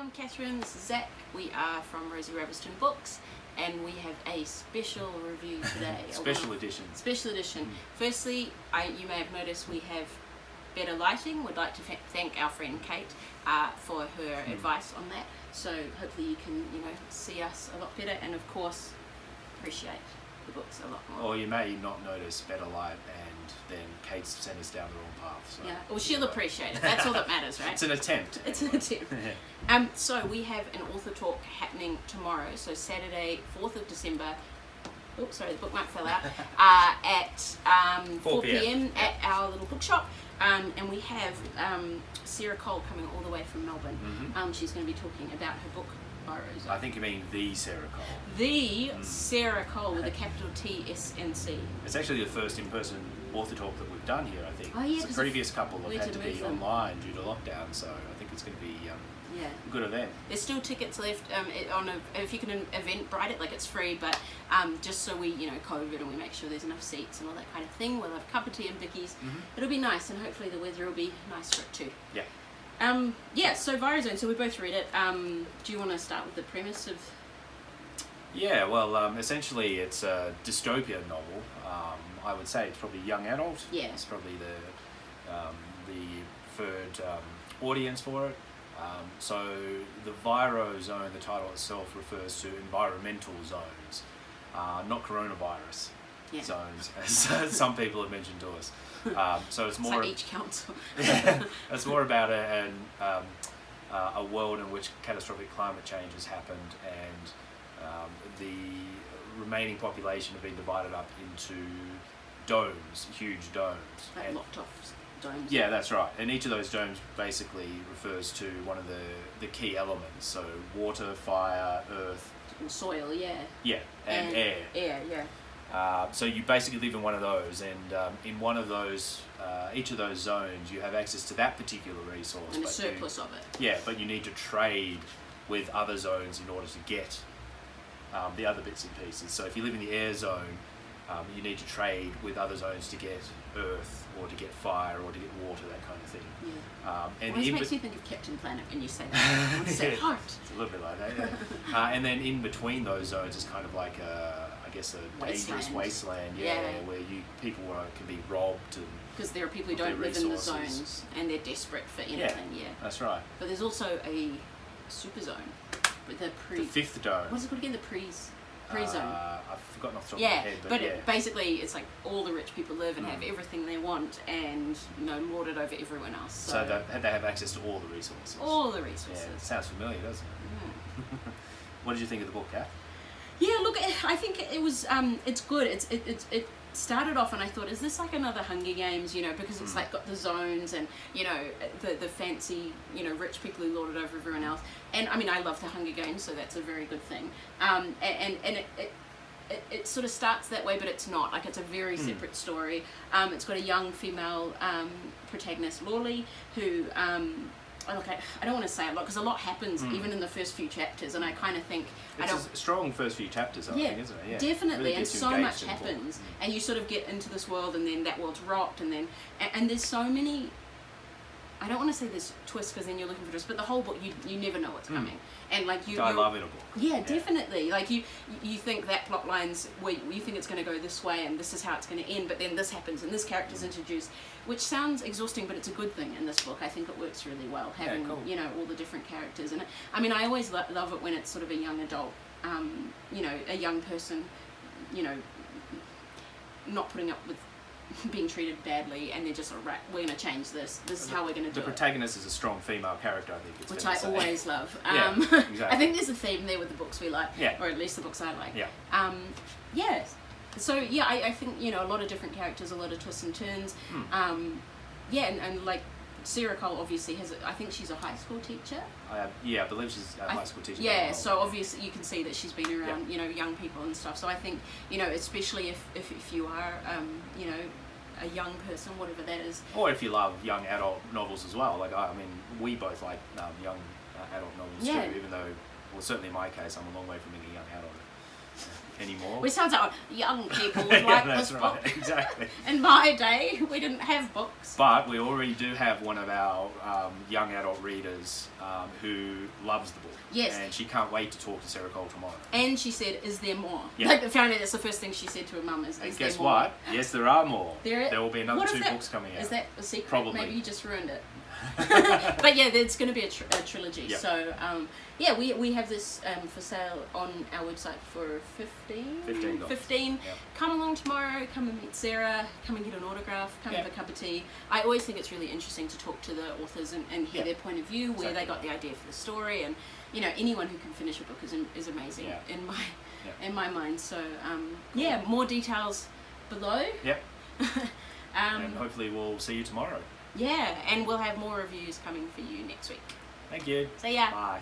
I'm Catherine, this is Zach. We are from RoseyRavelston Books, and we have a special review today. Special edition. Special edition. Firstly, you may have noticed we have better lighting. We'd like to thank our friend Kate for her advice on that. So hopefully you can, see us a lot better, and of course appreciate the books a lot more. Or you may not notice better light, and then Kate's sent us down the wrong path. So yeah, well, she'll appreciate it. That's all that matters, right? It's an attempt. It's an attempt. So we have an author talk happening tomorrow, so Saturday, 4th of December. Oh, sorry, the bookmark fell out. At 4 p.m. at our little bookshop. And we have Sarah Cole coming all the way from Melbourne. She's going to be talking about her book, Virozone. I think you mean the Sarah Cole. The Sarah Cole with a capital T, S, and C. It's actually the first in-person author talk that we've done here, I think. Oh, yeah, the previous couple have had to be online due to lockdown, so I think it's going to be a good event. There's still tickets left if you can Eventbrite it, like it's free, but just so we, COVID, and we make sure there's enough seats and all that kind of thing. We'll have a cup of tea and Vicky's. It'll be nice, and hopefully the weather will be nice for it too. Yeah. So Virozone, so we both read it. Do you want to start with the premise of... Yeah, well, essentially it's a dystopian novel. I would say it's probably young adult. Yeah. It's probably the preferred audience for it. So the Virozone, the title itself, refers to environmental zones, not coronavirus zones, as some people have mentioned to us. So it's more like each council. It's more about a world in which catastrophic climate change has happened, and the remaining population have been divided up into domes, huge domes. Like locked off domes. Yeah, that's right. And each of those domes basically refers to one of the key elements. So water, fire, earth. And soil, yeah. Yeah, and air. Air, yeah. So you basically live in one of those, and in one of those, each of those zones, you have access to that particular resource. And a surplus of it. Yeah, but you need to trade with other zones in order to get the other bits and pieces. So if you live in the air zone, you need to trade with other zones to get earth, or to get fire, or to get water, that kind of thing. Yeah. And always makes me think of Captain Planet when you say that. I want to say heart. It's a little bit like that, yeah. And then in between those zones is kind of like a dangerous wasteland, where people can be robbed. Because there are people who don't live in the zones, and they're desperate for anything, That's right. But there's also a super zone. With the fifth dome. What's it called again? The pre-zone. I've forgotten off the top of my head. But basically it's like all the rich people live and have everything they want, and lord it over everyone else. So they have access to all the resources. All the resources. Yeah, sounds familiar, doesn't it? Yeah. What did you think of the book, Kat? Yeah, look, I think it was. It's good. It started off, and I thought, is this like another Hunger Games? Because it's like got the zones, and the fancy rich people who lord it over everyone else. And I mean, I love the Hunger Games, so that's a very good thing. And it sort of starts that way, but it's not. Like, it's a very separate story. It's got a young female protagonist, Lawley, who. Look, I don't want to say a lot, because a lot happens even in the first few chapters, and I kind of think... It's a strong first few chapters, I think, isn't it? Yeah, definitely, really, and so much happens, and you sort of get into this world, and then that world's rocked, and then... And there's so many... I don't want to say there's twists, because then you're looking for twists, but the whole book, you never know what's coming. And like I love in a book. Yeah, definitely. Like you think that plot line's where you think it's going to go this way, and this is how it's going to end, but then this happens and this character's introduced, which sounds exhausting, but it's a good thing in this book. I think it works really well, having all the different characters. And I mean, I always love it when it's sort of a young adult, a young person, not putting up with being treated badly, and they're just sort of, right, we're going to change this. This is how we're going to do it. The protagonist is a strong female character, I think. It's which I always love. Exactly. I think there's a theme there with the books we like, or at least the books I like. So I think a lot of different characters, a lot of twists and turns. And like Sarah Cole obviously I think she's a high school teacher. I believe she's a high school teacher. Yeah, so obviously you can see that she's been around, young people and stuff. So I think, especially if you are, a young person, whatever that is. Or if you love young adult novels as well. Like, I mean, we both like young adult novels too, even though, well, certainly in my case, I'm a long way from being a young adult. anymore. We sound like young people Yeah, like that's this right, book. exactly. In my day, we didn't have books. But we already do have one of our young adult readers who loves the book. Yes. And she can't wait to talk to Sarah Cole tomorrow. And she said, "Is there more?" Yeah. Like, apparently that's the first thing she said to her mum is And there guess more? what? Yes, there are more. There will be another what is 2 that? books coming out. Is that a secret? Probably. Maybe you just ruined it. But yeah, it's going to be a trilogy. Yep. So yeah, we have this for sale on our website for $15. $15. Yep. Come along tomorrow. Come and meet Sarah. Come and get an autograph. Come have a cup of tea. I always think it's really interesting to talk to the authors and hear their point of view, where they got the idea for the story, and you know, anyone who can finish a book is amazing in my mind. So yeah, more details below. Yep. And hopefully we'll see you tomorrow. Yeah, and we'll have more reviews coming for you next week. Thank you. See ya. Bye.